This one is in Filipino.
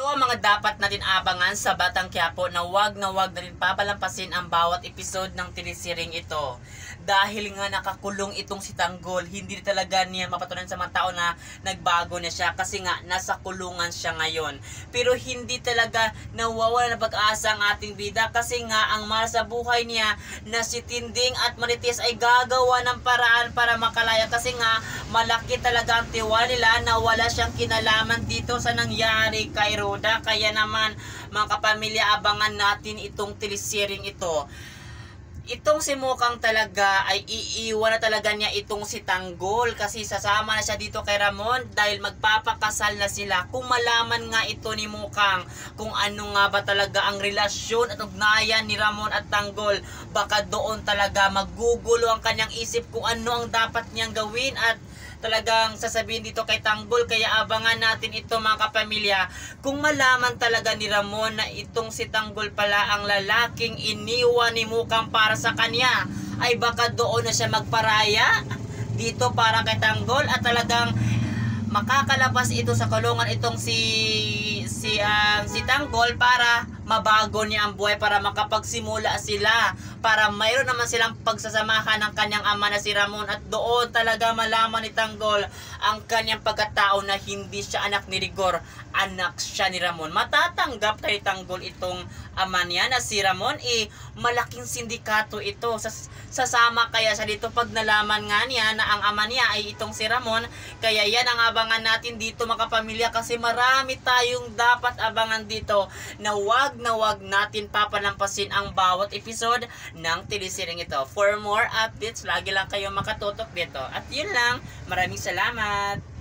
ang mga dapat natin abangan sa Batang Quiapo na wag na rin papalampasin ang bawat episode ng telesering ito. Dahil nga nakakulong itong si Tanggol, hindi talaga niya mapatunan sa mga tao na nagbago na siya kasi nga nasa kulungan siya ngayon. Pero hindi talaga nawawala na pag-asa ang ating bida kasi nga ang mahal sa buhay niya na si Tinding at Marites ay gagawa ng paraan para makalaya kasi nga malaki talaga ang tiwala nila na wala siyang kinalaman dito sa nangyari kay Roda. Kaya naman mga kapamilya, abangan natin itong telesering ito. Itong si Mukang talaga ay iiwan na talaga niya itong si Tanggol kasi sasama na siya dito kay Ramon dahil magpapakasal na sila. Kung malaman nga ito ni Mukang kung ano nga ba talaga ang relasyon at ugnayan ni Ramon at Tanggol, baka doon talaga magugulo ang kanyang isip kung ano ang dapat niyang gawin at talagang sasabihin dito kay Tanggol. Kaya abangan natin ito mga kapamilya. Kung malaman talaga ni Ramon na itong si Tanggol pala ang lalaking iniwan ni Mukang para sa kanya, ay baka doon na siya magparaya dito para kay Tanggol at talagang makakalabas ito sa kulungan itong si Tanggol para mabago niya ang buhay, para makapagsimula sila, para mayroon naman silang pagsasamahan ng kanyang ama na si Ramon at doon talaga malaman ni Tanggol ang kanyang pagkatao na hindi siya anak ni Rigor, anak siya ni Ramon. Matatanggap kay Tanggol itong ama niya na si Ramon, malaking sindikato ito. Sasama kaya siya dito pag nalaman nga niya na ang ama niya ay itong si Ramon. Kaya yan ang abangan natin dito mga kapamilya kasi marami tayong dapat abangan dito na wag natin papalampasin ang bawat episode ng telesering ito. For more updates, lagi lang kayo makatutok dito. At yun lang, maraming salamat!